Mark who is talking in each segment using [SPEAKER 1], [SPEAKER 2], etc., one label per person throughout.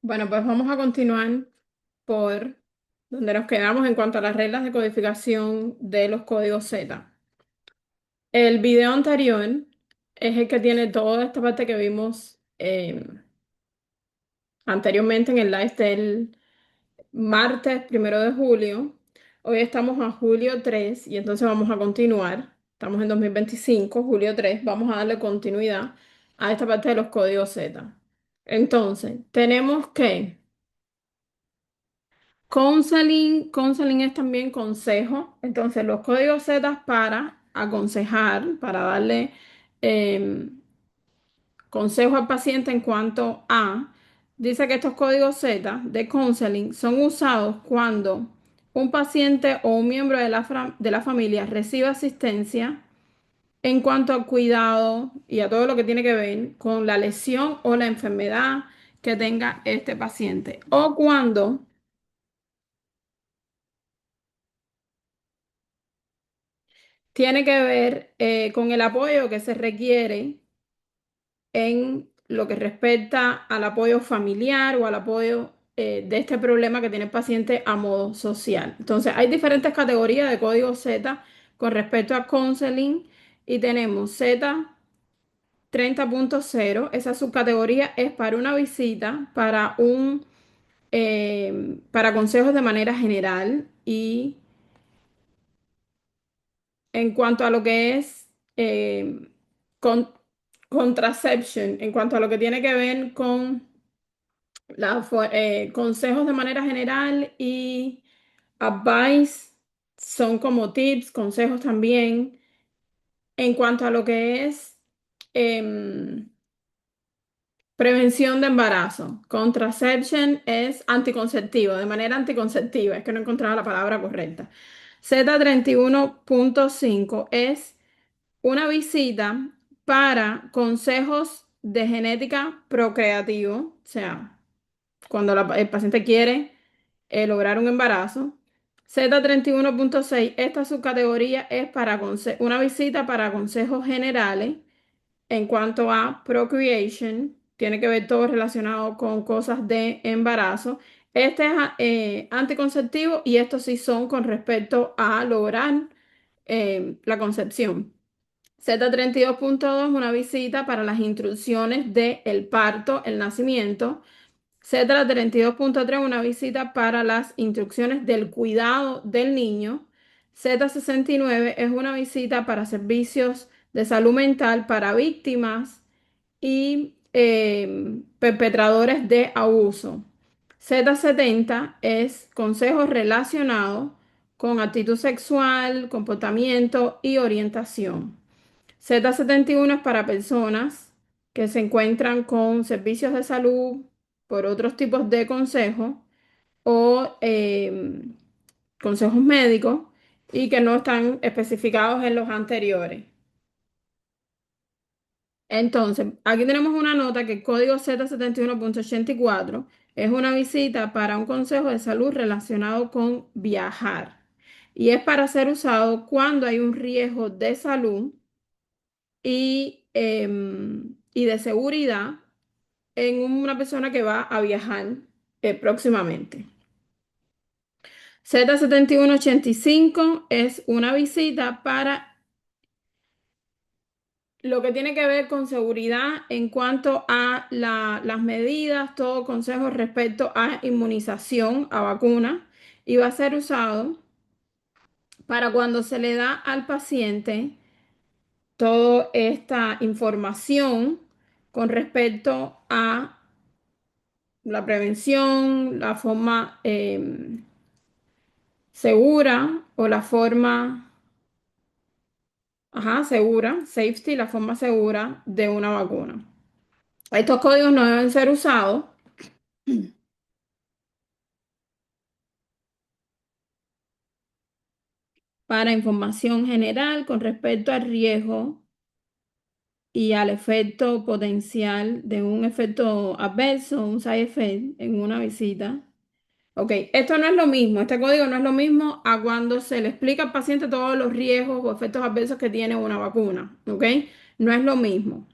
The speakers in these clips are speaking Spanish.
[SPEAKER 1] Bueno, pues vamos a continuar por donde nos quedamos en cuanto a las reglas de codificación de los códigos Z. El video anterior es el que tiene toda esta parte que vimos anteriormente en el live del martes 1 de julio. Hoy estamos a julio 3 y entonces vamos a continuar. Estamos en 2025, julio 3. Vamos a darle continuidad a esta parte de los códigos Z. Entonces, tenemos que counseling es también consejo. Entonces, los códigos Z para aconsejar, para darle eh, consejo al paciente en cuanto a, dice que estos códigos Z de counseling son usados cuando un paciente o un miembro de de la familia recibe asistencia en cuanto al cuidado y a todo lo que tiene que ver con la lesión o la enfermedad que tenga este paciente. O cuando tiene que ver con el apoyo que se requiere en lo que respecta al apoyo familiar o al apoyo de este problema que tiene el paciente a modo social. Entonces, hay diferentes categorías de código Z con respecto a counseling y tenemos Z 30.0. Esa subcategoría es para una visita, para consejos de manera general y en cuanto a lo que es con, contraception, en cuanto a lo que tiene que ver con consejos de manera general y advice son como tips, consejos también. En cuanto a lo que es em, prevención de embarazo, contraception es anticonceptivo, de manera anticonceptiva, es que no encontraba la palabra correcta. Z 31.5 es una visita para consejos de genética procreativo, o sea, cuando el paciente quiere lograr un embarazo. Z 31.6, esta subcategoría es para una visita para consejos generales en cuanto a procreation, tiene que ver todo relacionado con cosas de embarazo. Este es anticonceptivo y estos sí son con respecto a lograr la concepción. Z 32.2, una visita para las instrucciones del parto, el nacimiento. Z 32.3, una visita para las instrucciones del cuidado del niño. Z 69 es una visita para servicios de salud mental para víctimas y perpetradores de abuso. Z 70 es consejos relacionados con actitud sexual, comportamiento y orientación. Z 71 es para personas que se encuentran con servicios de salud por otros tipos de consejos o consejos médicos y que no están especificados en los anteriores. Entonces, aquí tenemos una nota que el código Z 71.84 es una visita para un consejo de salud relacionado con viajar y es para ser usado cuando hay un riesgo de salud y de seguridad en una persona que va a viajar próximamente. Z 71.85 es una visita para lo que tiene que ver con seguridad en cuanto a las medidas, todo consejo respecto a inmunización, a vacuna, y va a ser usado para cuando se le da al paciente toda esta información con respecto a la prevención, la forma segura o la forma, ajá, segura, safety, la forma segura de una vacuna. Estos códigos no deben ser usados para información general con respecto al riesgo y al efecto potencial de un efecto adverso, un side effect en una visita. Ok, esto no es lo mismo, este código no es lo mismo a cuando se le explica al paciente todos los riesgos o efectos adversos que tiene una vacuna, ¿ok? No es lo mismo.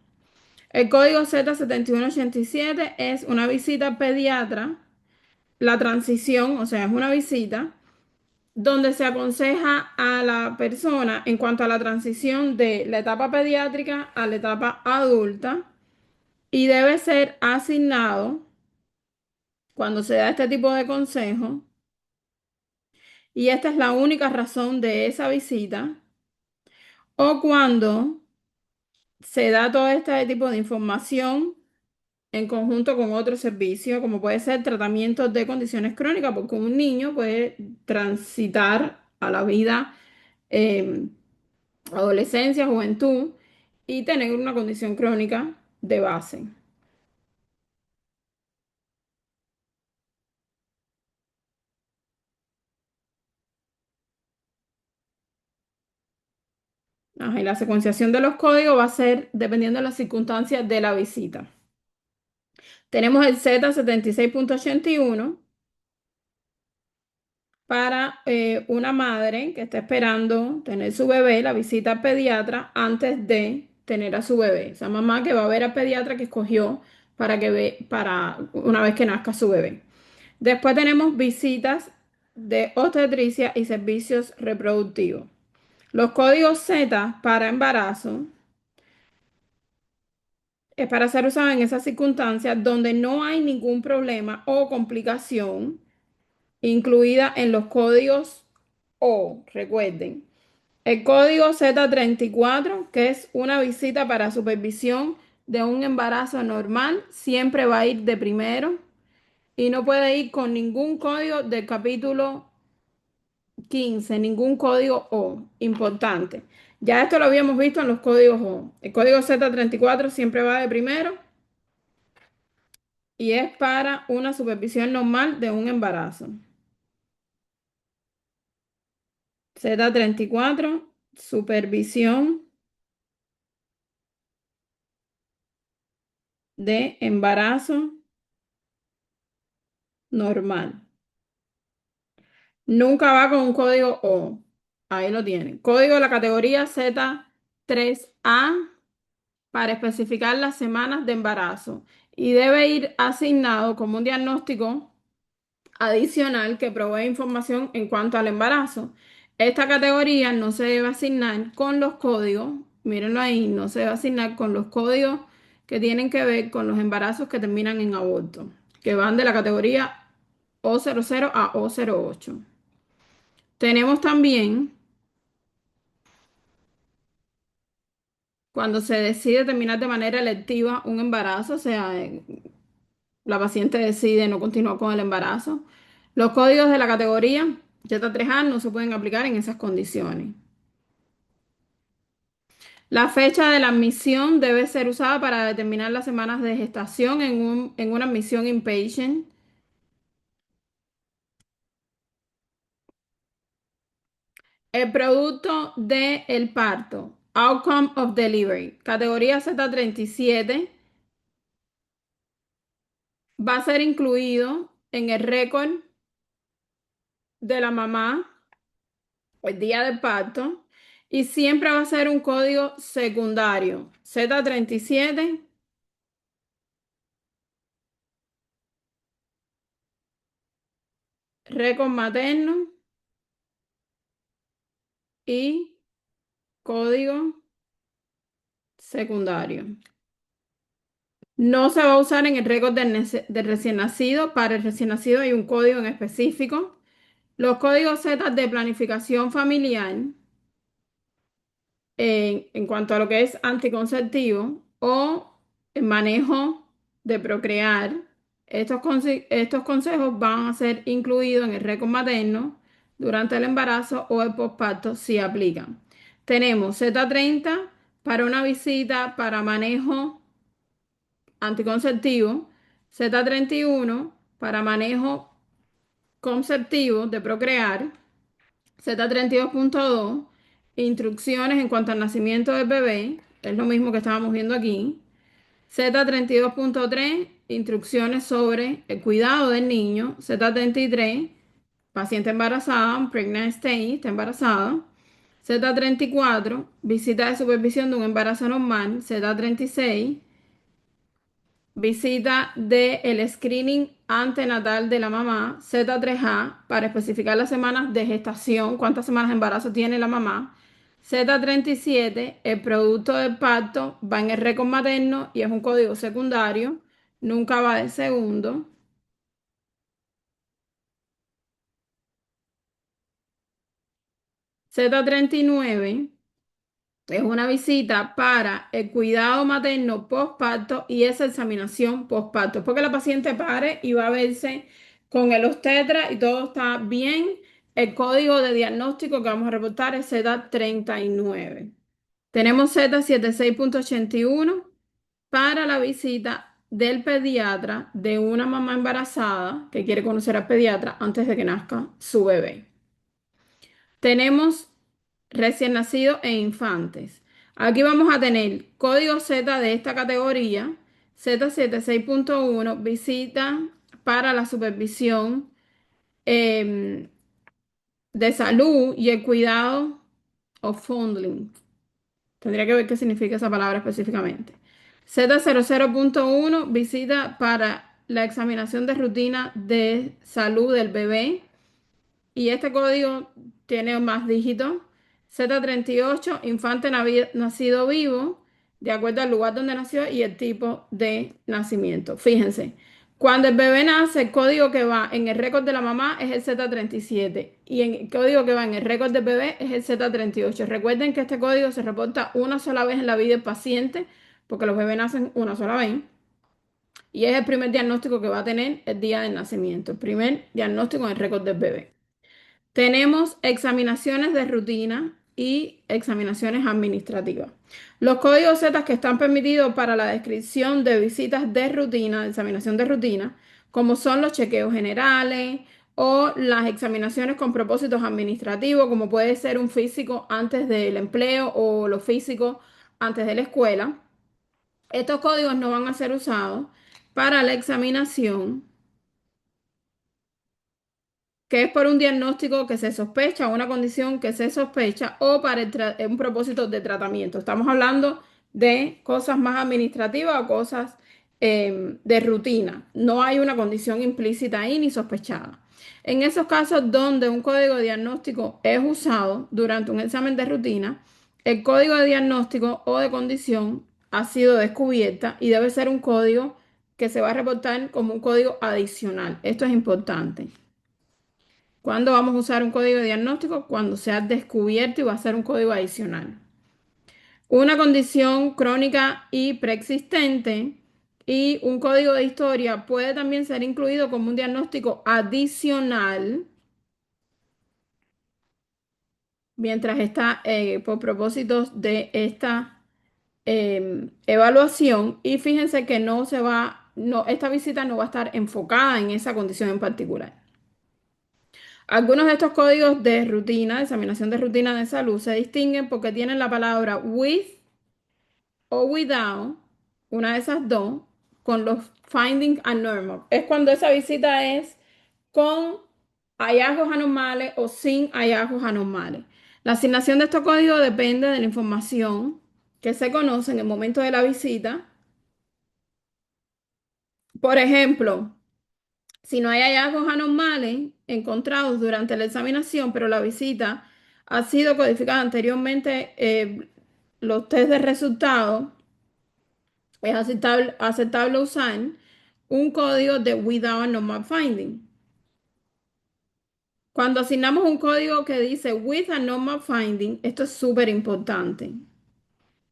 [SPEAKER 1] El código Z7187 es una visita al pediatra, la transición, o sea, es una visita donde se aconseja a la persona en cuanto a la transición de la etapa pediátrica a la etapa adulta y debe ser asignado cuando se da este tipo de consejo. Y esta es la única razón de esa visita, o cuando se da todo este tipo de información en conjunto con otros servicios, como puede ser tratamiento de condiciones crónicas, porque un niño puede transitar a la vida, eh, adolescencia, juventud, y tener una condición crónica de base. Ajá, y la secuenciación de los códigos va a ser dependiendo de las circunstancias de la visita. Tenemos el Z76.81 para una madre que está esperando tener su bebé, la visita al pediatra antes de tener a su bebé. Esa mamá que va a ver al pediatra que escogió para una vez que nazca su bebé. Después tenemos visitas de obstetricia y servicios reproductivos. Los códigos Z para embarazo es para ser usado en esas circunstancias donde no hay ningún problema o complicación incluida en los códigos O. Recuerden, el código Z34, que es una visita para supervisión de un embarazo normal, siempre va a ir de primero y no puede ir con ningún código del capítulo 15, ningún código O. Importante. Ya esto lo habíamos visto en los códigos O. El código Z34 siempre va de primero y es para una supervisión normal de un embarazo. Z34, supervisión de embarazo normal. Nunca va con un código O. Ahí lo tienen. Código de la categoría Z3A para especificar las semanas de embarazo y debe ir asignado como un diagnóstico adicional que provee información en cuanto al embarazo. Esta categoría no se debe asignar con los códigos, mírenlo ahí, no se debe asignar con los códigos que tienen que ver con los embarazos que terminan en aborto, que van de la categoría O00 a O08. Tenemos también cuando se decide terminar de manera electiva un embarazo, o sea, la paciente decide no continuar con el embarazo. Los códigos de la categoría Z3A no se pueden aplicar en esas condiciones. La fecha de la admisión debe ser usada para determinar las semanas de gestación en una admisión inpatient. El producto del parto, Outcome of Delivery, categoría Z37, va a ser incluido en el récord de la mamá el día del parto y siempre va a ser un código secundario, Z37, récord materno y código secundario. No se va a usar en el récord del recién nacido. Para el recién nacido hay un código en específico. Los códigos Z de planificación familiar en cuanto a lo que es anticonceptivo o el manejo de procrear. Estos consejos van a ser incluidos en el récord materno durante el embarazo o el posparto si aplican. Tenemos Z30 para una visita para manejo anticonceptivo, Z31 para manejo conceptivo de procrear, Z32.2 instrucciones en cuanto al nacimiento del bebé, es lo mismo que estábamos viendo aquí, Z32.3 instrucciones sobre el cuidado del niño, Z33 paciente embarazada, pregnant state, está embarazada, Z34 visita de supervisión de un embarazo normal, Z36 visita del screening antenatal de la mamá, Z3A, para especificar las semanas de gestación, cuántas semanas de embarazo tiene la mamá. Z37, el producto del parto va en el récord materno y es un código secundario, nunca va de segundo. Z39 es una visita para el cuidado materno postparto y esa examinación postparto. Porque la paciente pare y va a verse con el obstetra y todo está bien. El código de diagnóstico que vamos a reportar es Z39. Tenemos Z76.81 para la visita del pediatra de una mamá embarazada que quiere conocer al pediatra antes de que nazca su bebé. Tenemos recién nacidos e infantes. Aquí vamos a tener código Z de esta categoría, Z76.1, visita para la supervisión eh, de salud y el cuidado of foundling. Tendría que ver qué significa esa palabra específicamente. Z00.1, visita para la examinación de rutina de salud del bebé. Y este código tiene más dígitos. Z38, infante nacido vivo, de acuerdo al lugar donde nació y el tipo de nacimiento. Fíjense, cuando el bebé nace, el código que va en el récord de la mamá es el Z37 y el código que va en el récord del bebé es el Z38. Recuerden que este código se reporta una sola vez en la vida del paciente, porque los bebés nacen una sola vez. Y es el primer diagnóstico que va a tener el día del nacimiento, el primer diagnóstico en el récord del bebé. Tenemos examinaciones de rutina y examinaciones administrativas. Los códigos Z que están permitidos para la descripción de visitas de rutina, de examinación de rutina, como son los chequeos generales o las examinaciones con propósitos administrativos, como puede ser un físico antes del empleo o los físicos antes de la escuela. Estos códigos no van a ser usados para la examinación que es por un diagnóstico que se sospecha, una condición que se sospecha o para un propósito de tratamiento. Estamos hablando de cosas más administrativas o cosas de rutina. No hay una condición implícita ahí ni sospechada. En esos casos donde un código de diagnóstico es usado durante un examen de rutina, el código de diagnóstico o de condición ha sido descubierta y debe ser un código que se va a reportar como un código adicional. Esto es importante. ¿Cuándo vamos a usar un código de diagnóstico? Cuando se ha descubierto y va a ser un código adicional. Una condición crónica y preexistente y un código de historia puede también ser incluido como un diagnóstico adicional mientras está por propósitos de esta evaluación. Y fíjense que no se va, no, esta visita no va a estar enfocada en esa condición en particular. Algunos de estos códigos de rutina, de examinación de rutina de salud, se distinguen porque tienen la palabra with o without, una de esas dos, con los findings anormal. Es cuando esa visita es con hallazgos anormales o sin hallazgos anormales. La asignación de estos códigos depende de la información que se conoce en el momento de la visita. Por ejemplo, si no hay hallazgos anormales encontrados durante la examinación, pero la visita ha sido codificada anteriormente, los test de resultados, es aceptable usar un código de Without a Normal Finding. Cuando asignamos un código que dice With a Normal Finding, esto es súper importante.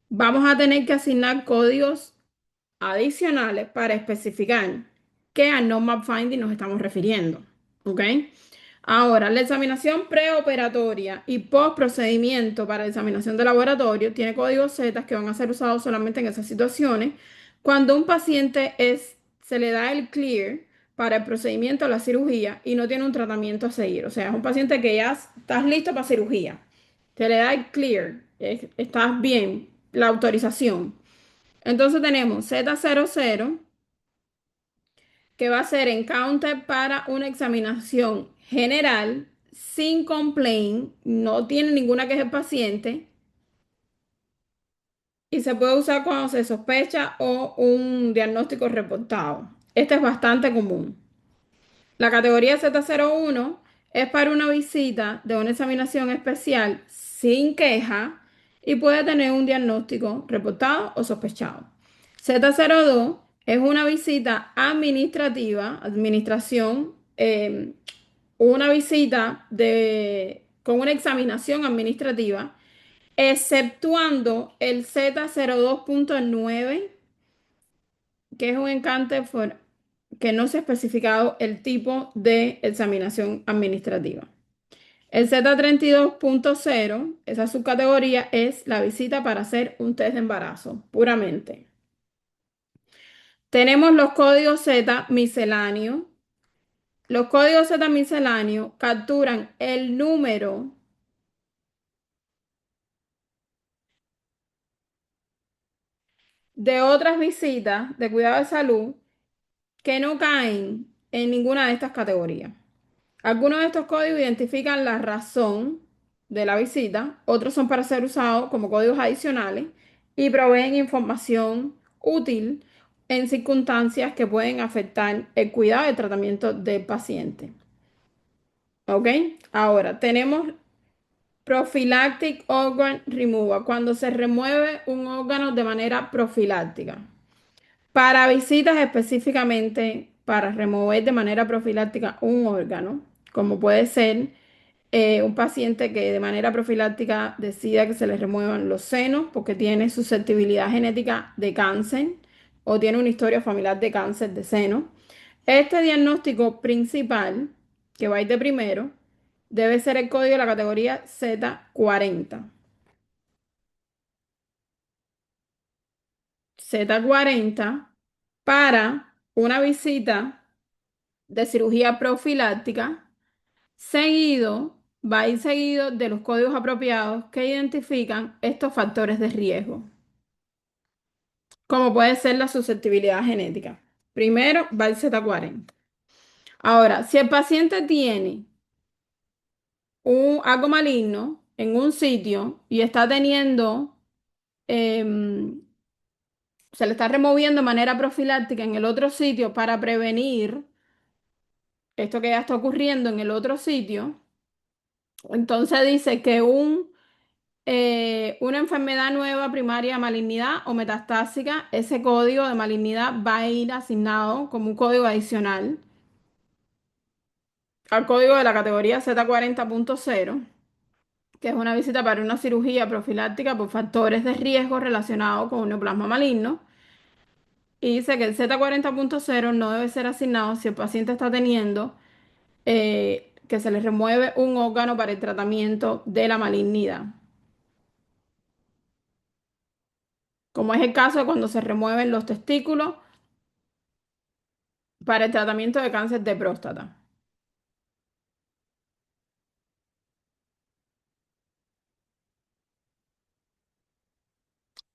[SPEAKER 1] Vamos a tener que asignar códigos adicionales para especificar qué abnormal finding nos estamos refiriendo. ¿Ok? Ahora, la examinación preoperatoria y post procedimiento para la examinación de laboratorio tiene códigos Z que van a ser usados solamente en esas situaciones. Cuando un paciente se le da el clear para el procedimiento de la cirugía y no tiene un tratamiento a seguir. O sea, es un paciente que ya estás listo para cirugía. Se le da el clear, estás bien, la autorización. Entonces tenemos Z00 que va a ser encounter para una examinación general sin complaint, no tiene ninguna queja el paciente y se puede usar cuando se sospecha o un diagnóstico reportado. Este es bastante común. La categoría Z01 es para una visita de una examinación especial sin queja y puede tener un diagnóstico reportado o sospechado. Z02 es una visita administrativa, administración, una visita con una examinación administrativa, exceptuando el Z02.9, que es un encante que no se ha especificado el tipo de examinación administrativa. El Z32.0, esa subcategoría, es la visita para hacer un test de embarazo, puramente. Tenemos los códigos Z misceláneos. Los códigos Z misceláneos capturan el número de otras visitas de cuidado de salud que no caen en ninguna de estas categorías. Algunos de estos códigos identifican la razón de la visita, otros son para ser usados como códigos adicionales y proveen información útil en circunstancias que pueden afectar el cuidado y el tratamiento del paciente. ¿Ok? Ahora, tenemos Prophylactic Organ Removal, cuando se remueve un órgano de manera profiláctica. Para visitas específicamente para remover de manera profiláctica un órgano, como puede ser un paciente que de manera profiláctica decida que se le remuevan los senos porque tiene susceptibilidad genética de cáncer o tiene una historia familiar de cáncer de seno. Este diagnóstico principal, que va a ir de primero, debe ser el código de la categoría Z40. Z40 para una visita de cirugía profiláctica, va a ir seguido de los códigos apropiados que identifican estos factores de riesgo, como puede ser la susceptibilidad genética. Primero va el Z40. Ahora, si el paciente tiene algo maligno en un sitio y está teniendo, se le está removiendo de manera profiláctica en el otro sitio para prevenir esto que ya está ocurriendo en el otro sitio, entonces dice que una enfermedad nueva primaria, malignidad o metastásica, ese código de malignidad va a ir asignado como un código adicional al código de la categoría Z40.0, que es una visita para una cirugía profiláctica por factores de riesgo relacionados con un neoplasma maligno. Y dice que el Z40.0 no debe ser asignado si el paciente está teniendo que se le remueve un órgano para el tratamiento de la malignidad, como es el caso de cuando se remueven los testículos para el tratamiento de cáncer de próstata.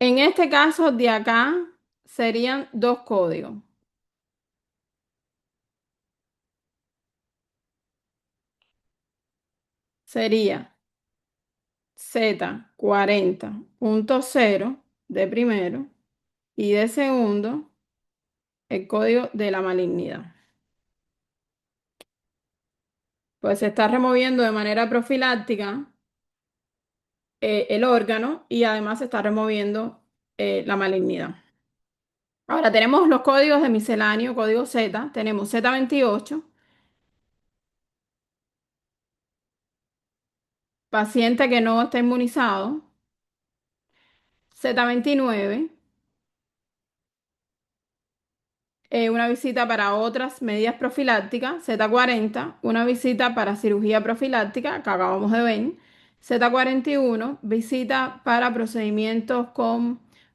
[SPEAKER 1] En este caso de acá serían dos códigos. Sería Z40.0 de primero y de segundo el código de la malignidad. Pues se está removiendo de manera profiláctica el órgano y además se está removiendo la malignidad. Ahora tenemos los códigos de misceláneo, código Z. Tenemos Z28, paciente que no está inmunizado. Z29, una visita para otras medidas profilácticas. Z40, una visita para cirugía profiláctica, que acabamos de ver. Z41, visita para procedimientos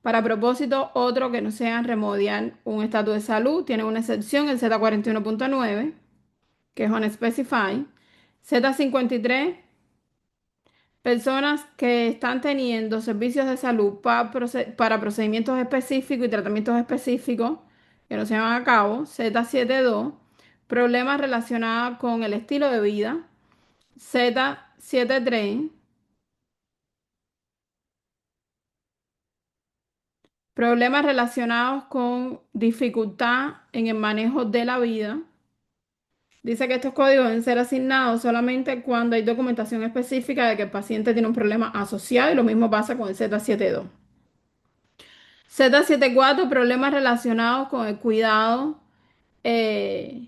[SPEAKER 1] para propósito otro que no sean remediar un estatus de salud. Tiene una excepción, el Z41.9, que es unspecified. Z53, personas que están teniendo servicios de salud para procedimientos específicos y tratamientos específicos que no se llevan a cabo. Z72, problemas relacionados con el estilo de vida. Z73, problemas relacionados con dificultad en el manejo de la vida. Dice que estos códigos deben ser asignados solamente cuando hay documentación específica de que el paciente tiene un problema asociado y lo mismo pasa con el Z72. Z74, problemas relacionados con el cuidado eh,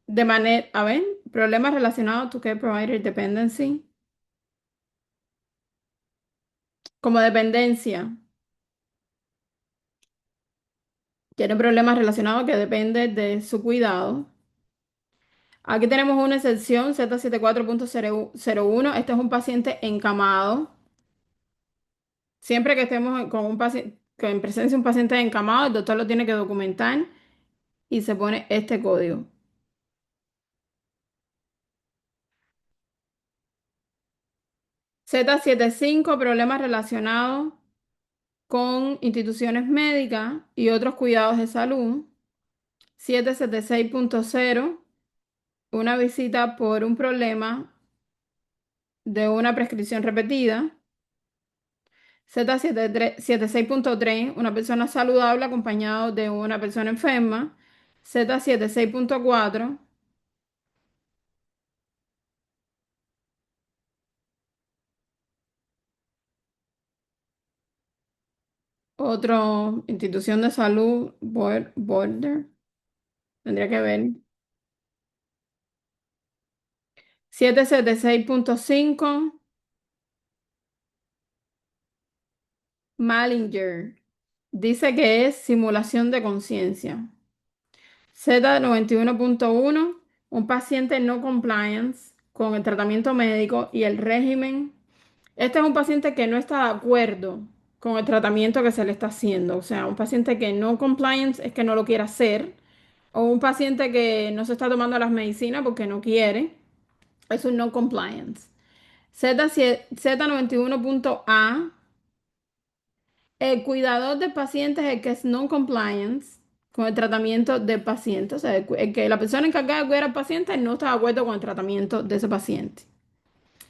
[SPEAKER 1] de manera, a ver, problemas relacionados to care provider dependency, como dependencia. Tiene problemas relacionados que dependen de su cuidado. Aquí tenemos una excepción, Z74.01. Este es un paciente encamado. Siempre que estemos con un paciente, en presencia de un paciente encamado, el doctor lo tiene que documentar y se pone este código. Z75, problemas relacionados con instituciones médicas y otros cuidados de salud. 776.0, una visita por un problema de una prescripción repetida. Z76.3, una persona saludable acompañado de una persona enferma. Z76.4, otra institución de salud, border, tendría que ver. 776.5, Malinger. Dice que es simulación de conciencia. Z91.1, un paciente no compliance con el tratamiento médico y el régimen. Este es un paciente que no está de acuerdo con el tratamiento que se le está haciendo. O sea, un paciente que no compliance es que no lo quiere hacer. O un paciente que no se está tomando las medicinas porque no quiere. Es un no compliance. Z91.A, el cuidador del paciente es el que es non-compliance con el tratamiento del paciente. O sea, el que la persona encargada de cuidar al paciente no está de acuerdo con el tratamiento de ese paciente.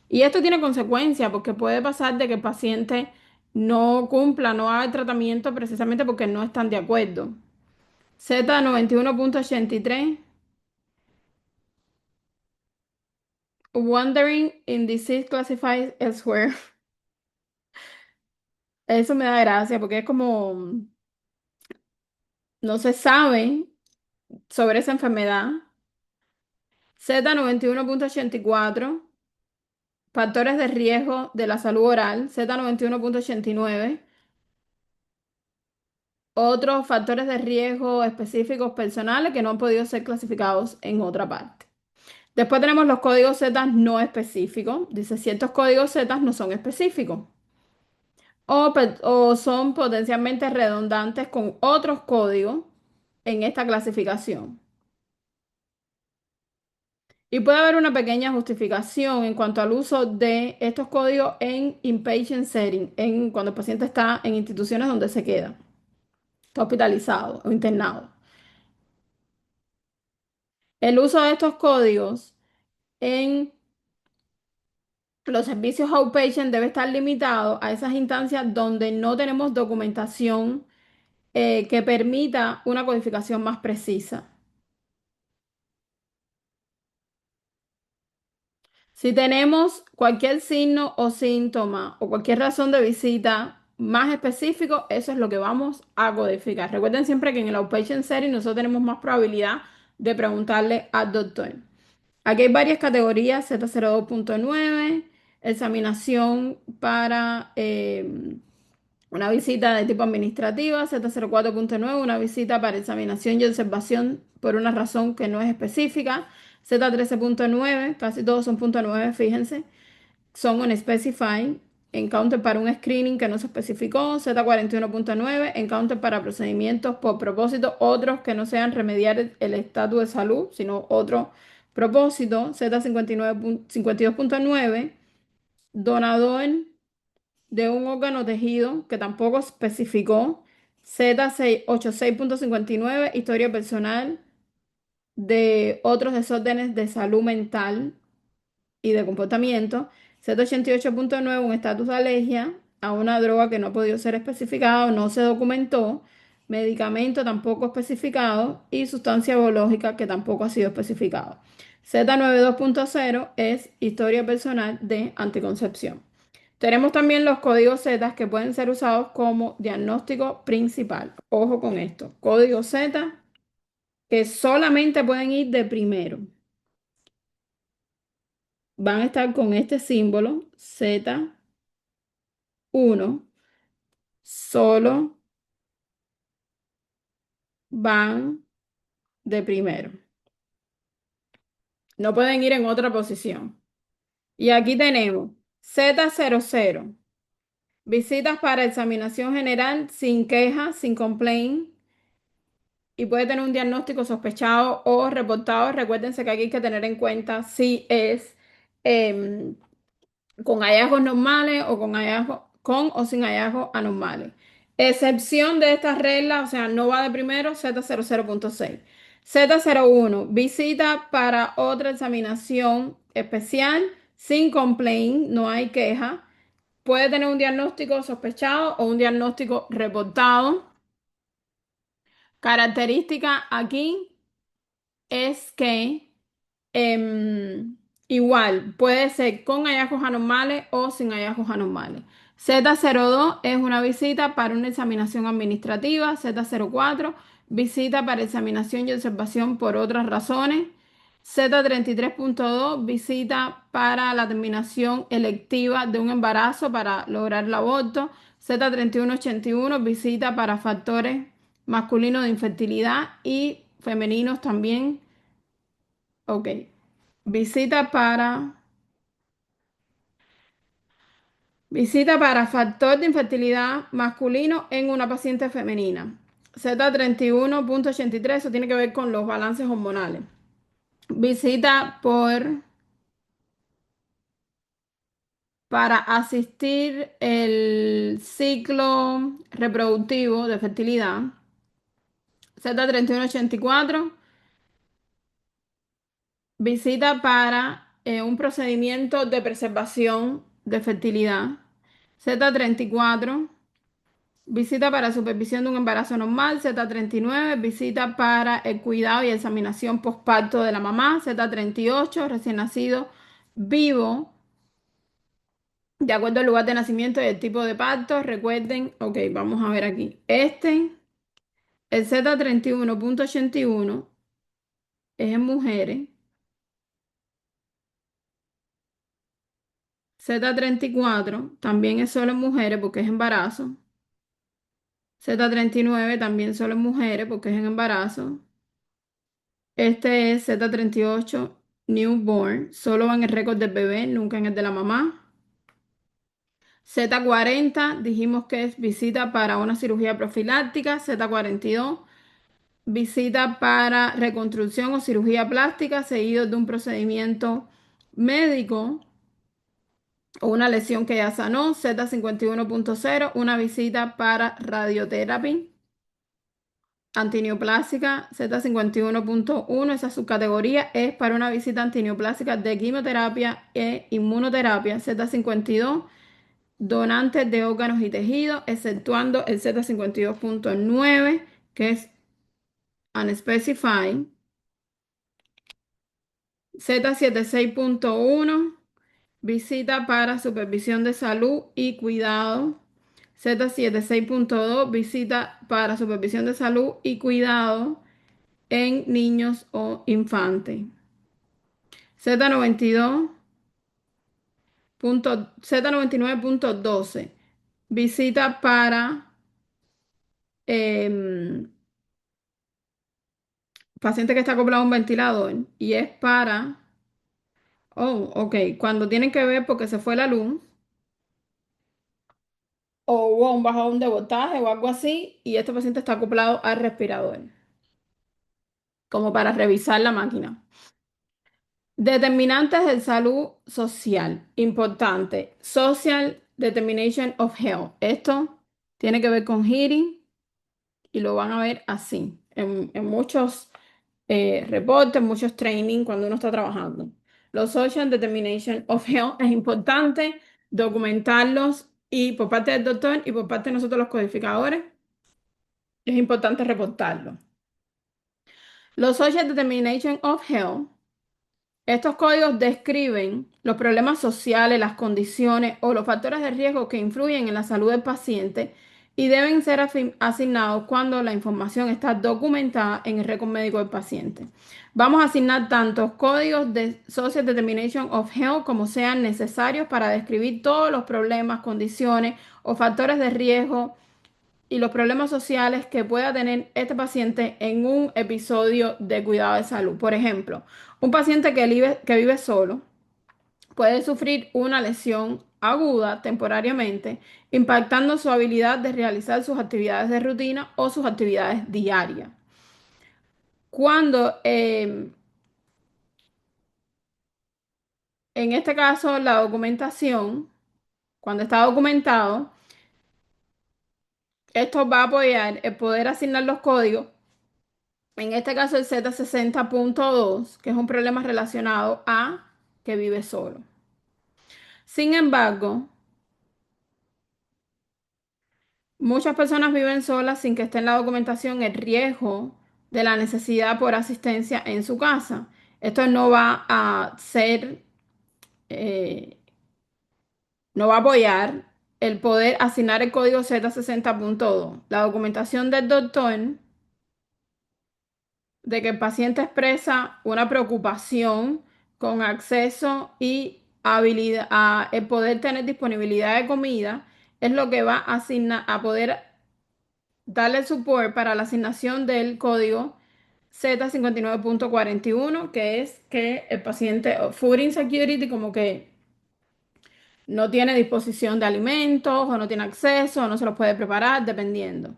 [SPEAKER 1] Y esto tiene consecuencias porque puede pasar de que el paciente no cumpla, no haga el tratamiento precisamente porque no están de acuerdo. Z91.83, Wandering in disease classified elsewhere. Eso me da gracia porque es como no se sabe sobre esa enfermedad. Z91.84, factores de riesgo de la salud oral. Z91.89, otros factores de riesgo específicos personales que no han podido ser clasificados en otra parte. Después tenemos los códigos Z no específicos. Dice, ciertos códigos Z no son específicos o son potencialmente redundantes con otros códigos en esta clasificación. Y puede haber una pequeña justificación en cuanto al uso de estos códigos en inpatient setting, cuando el paciente está en instituciones donde se queda, está hospitalizado o internado. El uso de estos códigos en los servicios outpatient debe estar limitado a esas instancias donde no tenemos documentación que permita una codificación más precisa. Si tenemos cualquier signo o síntoma o cualquier razón de visita más específico, eso es lo que vamos a codificar. Recuerden siempre que en el outpatient setting nosotros tenemos más probabilidad de preguntarle al doctor. Aquí hay varias categorías, Z02.9, examinación para una visita de tipo administrativa, Z04.9, una visita para examinación y observación por una razón que no es específica, Z13.9, casi todos son punto .9, fíjense, son unspecified, encounter para un screening que no se especificó, Z41.9, encounter para procedimientos por propósito, otros que no sean remediar el estatus de salud, sino otro propósito, Z52.9, donador de un órgano tejido que tampoco especificó, Z86.59, historia personal de otros desórdenes de salud mental y de comportamiento, Z88.9, un estatus de alergia, a una droga que no ha podido ser especificado, no se documentó, medicamento tampoco especificado y sustancia biológica que tampoco ha sido especificado. Z92.0 es historia personal de anticoncepción. Tenemos también los códigos Z que pueden ser usados como diagnóstico principal. Ojo con esto. Código Z que solamente pueden ir de primero. Van a estar con este símbolo Z1. Solo van de primero. No pueden ir en otra posición. Y aquí tenemos Z00. Visitas para examinación general sin queja, sin complaint. Y puede tener un diagnóstico sospechado o reportado. Recuérdense que aquí hay que tener en cuenta si es em, con hallazgos normales o con hallazgos con o sin hallazgos anormales. Excepción de estas reglas, o sea, no va de primero, Z00.6. Z01, visita para otra examinación especial sin complaint, no hay queja. Puede tener un diagnóstico sospechado o un diagnóstico reportado. Característica aquí es que igual puede ser con hallazgos anormales o sin hallazgos anormales. Z02 es una visita para una examinación administrativa. Z04, visita para examinación y observación por otras razones. Z33.2, visita para la terminación electiva de un embarazo para lograr el aborto. Z3181, visita para factores masculinos de infertilidad y femeninos también. Ok. Visita para, visita para factor de infertilidad masculino en una paciente femenina. Z31.83, eso tiene que ver con los balances hormonales. Visita para asistir el ciclo reproductivo de fertilidad. Z3184, visita para un procedimiento de preservación de fertilidad. Z34, visita para supervisión de un embarazo normal. Z39, visita para el cuidado y examinación postparto de la mamá. Z38, recién nacido vivo, de acuerdo al lugar de nacimiento y el tipo de parto. Recuerden, ok, vamos a ver aquí. El Z31.81 es en mujeres. Z34 también es solo en mujeres porque es embarazo. Z39 también solo en mujeres porque es en embarazo. Este es Z38 newborn, solo va en el récord del bebé, nunca en el de la mamá. Z40 dijimos que es visita para una cirugía profiláctica. Z42, visita para reconstrucción o cirugía plástica seguido de un procedimiento médico o una lesión que ya sanó. Z51.0, una visita para radioterapia antineoplásica. Z51.1, esa subcategoría es para una visita antineoplásica de quimioterapia e inmunoterapia. Z52, donantes de órganos y tejidos, exceptuando el Z52.9, que es unspecified. Z76.1, visita para supervisión de salud y cuidado. Z76.2, visita para supervisión de salud y cuidado en niños o infantes. Z92 Z99.12, visita para em, paciente que está acoplado a un ventilador y es para, oh, ok, cuando tienen que ver porque se fue la luz o hubo un bajón de voltaje o algo así y este paciente está acoplado al respirador, como para revisar la máquina. Determinantes de salud social, importante. Social Determination of Health. Esto tiene que ver con hearing y lo van a ver así en muchos reportes, muchos training cuando uno está trabajando. Los Social Determination of Health es importante documentarlos y por parte del doctor y por parte de nosotros los codificadores, es importante reportarlo. Los Social Determination of Health. Estos códigos describen los problemas sociales, las condiciones o los factores de riesgo que influyen en la salud del paciente y deben ser asignados cuando la información está documentada en el récord médico del paciente. Vamos a asignar tantos códigos de Social Determination of Health como sean necesarios para describir todos los problemas, condiciones o factores de riesgo y los problemas sociales que pueda tener este paciente en un episodio de cuidado de salud. Por ejemplo, un paciente que vive solo puede sufrir una lesión aguda temporariamente, impactando su habilidad de realizar sus actividades de rutina o sus actividades diarias. Cuando, en este caso, la documentación, cuando está documentado, esto va a apoyar el poder asignar los códigos. En este caso, el Z60.2, que es un problema relacionado a que vive solo. Sin embargo, muchas personas viven solas sin que esté en la documentación el riesgo de la necesidad por asistencia en su casa. Esto no va a ser, eh, no va a apoyar el poder asignar el código Z60.2. La documentación del doctor de que el paciente expresa una preocupación con acceso y habilidad a el poder tener disponibilidad de comida es lo que va a asignar a poder darle support para la asignación del código Z59.41, que es que el paciente food insecurity como que no tiene disposición de alimentos o no tiene acceso o no se los puede preparar, dependiendo.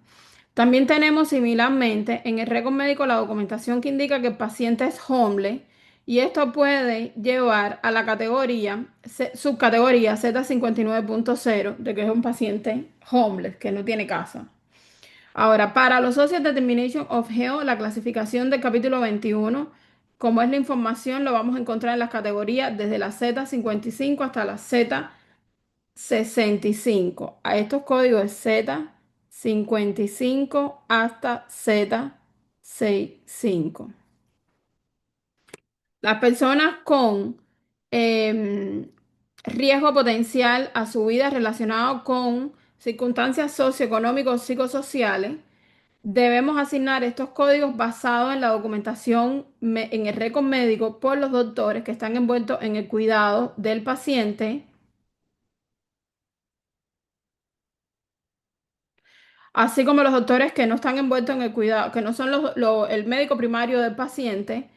[SPEAKER 1] También tenemos similarmente en el récord médico la documentación que indica que el paciente es homeless y esto puede llevar a la categoría, subcategoría Z59.0 de que es un paciente homeless, que no tiene casa. Ahora, para los Social Determination of Health, la clasificación del capítulo 21, como es la información, lo vamos a encontrar en las categorías desde la Z55 hasta la Z65. A estos códigos es Z55 hasta Z65. Las personas con em, riesgo potencial a su vida relacionado con circunstancias socioeconómicas o psicosociales, debemos asignar estos códigos basados en la documentación en el récord médico por los doctores que están envueltos en el cuidado del paciente, así como los doctores que no están envueltos en el cuidado, que no son el médico primario del paciente,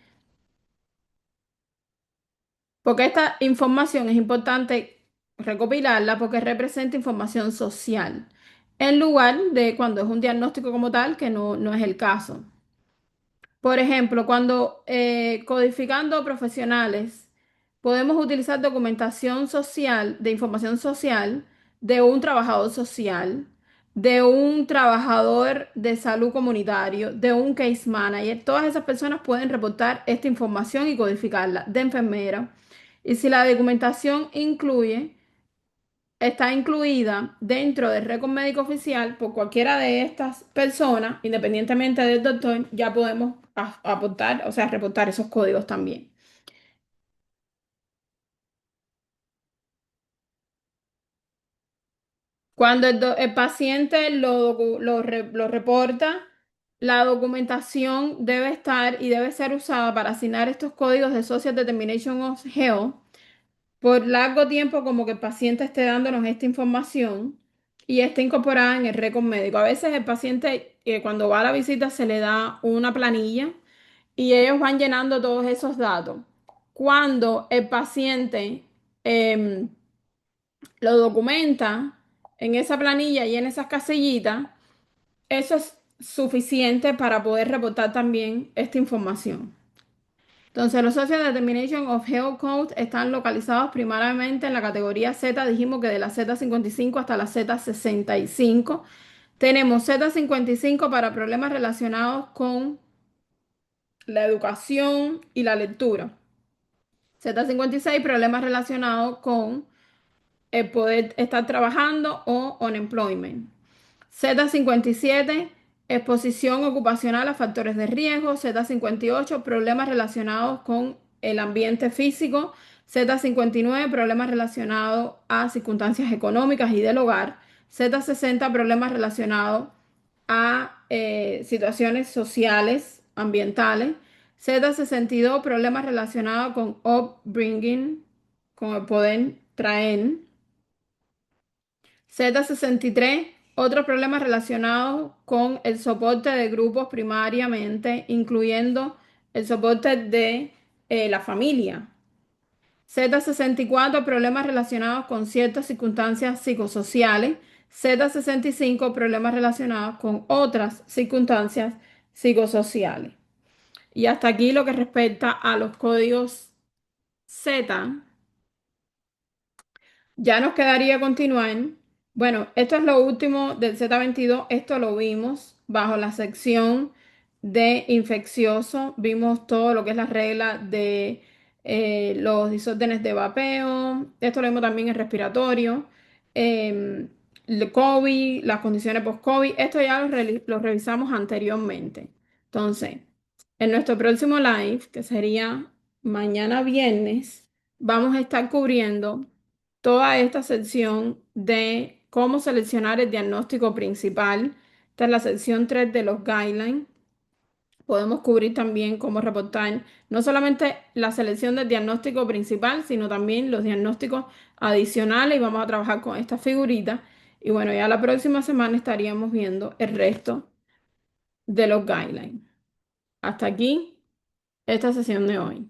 [SPEAKER 1] porque esta información es importante recopilarla porque representa información social, en lugar de cuando es un diagnóstico como tal, que no es el caso. Por ejemplo, cuando codificando profesionales, podemos utilizar documentación social, de información social, de un trabajador social, de un trabajador de salud comunitario, de un case manager. Todas esas personas pueden reportar esta información y codificarla, de enfermera. Y si la documentación está incluida dentro del récord médico oficial por cualquiera de estas personas, independientemente del doctor, ya podemos aportar, o sea, reportar esos códigos también. Cuando el paciente lo reporta, la documentación debe estar y debe ser usada para asignar estos códigos de Social Determination of Health por largo tiempo, como que el paciente esté dándonos esta información y esté incorporada en el récord médico. A veces el paciente, cuando va a la visita, se le da una planilla y ellos van llenando todos esos datos. Cuando el paciente em, lo documenta en esa planilla y en esas casillitas, eso es suficiente para poder reportar también esta información. Entonces, los Social Determination of Health Code están localizados primariamente en la categoría Z. Dijimos que de la Z55 hasta la Z65. Tenemos Z55 para problemas relacionados con la educación y la lectura. Z56, problemas relacionados con el poder estar trabajando o unemployment. Z57, exposición ocupacional a factores de riesgo. Z58, problemas relacionados con el ambiente físico. Z59, problemas relacionados a circunstancias económicas y del hogar. Z60, problemas relacionados a situaciones sociales, ambientales. Z62, problemas relacionados con upbringing, con el poder traer. Z63, otros problemas relacionados con el soporte de grupos primariamente, incluyendo el soporte de la familia. Z64, problemas relacionados con ciertas circunstancias psicosociales. Z65, problemas relacionados con otras circunstancias psicosociales. Y hasta aquí lo que respecta a los códigos Z. Ya nos quedaría continuar. Bueno, esto es lo último del Z22. Esto lo vimos bajo la sección de infeccioso. Vimos todo lo que es la regla de los desórdenes de vapeo. Esto lo vimos también en respiratorio. El COVID, las condiciones post-COVID. Esto ya lo revisamos anteriormente. Entonces, en nuestro próximo live, que sería mañana viernes, vamos a estar cubriendo toda esta sección de cómo seleccionar el diagnóstico principal. Esta es la sección 3 de los guidelines. Podemos cubrir también cómo reportar no solamente la selección del diagnóstico principal, sino también los diagnósticos adicionales y vamos a trabajar con esta figurita. Y bueno, ya la próxima semana estaríamos viendo el resto de los guidelines. Hasta aquí esta sesión de hoy.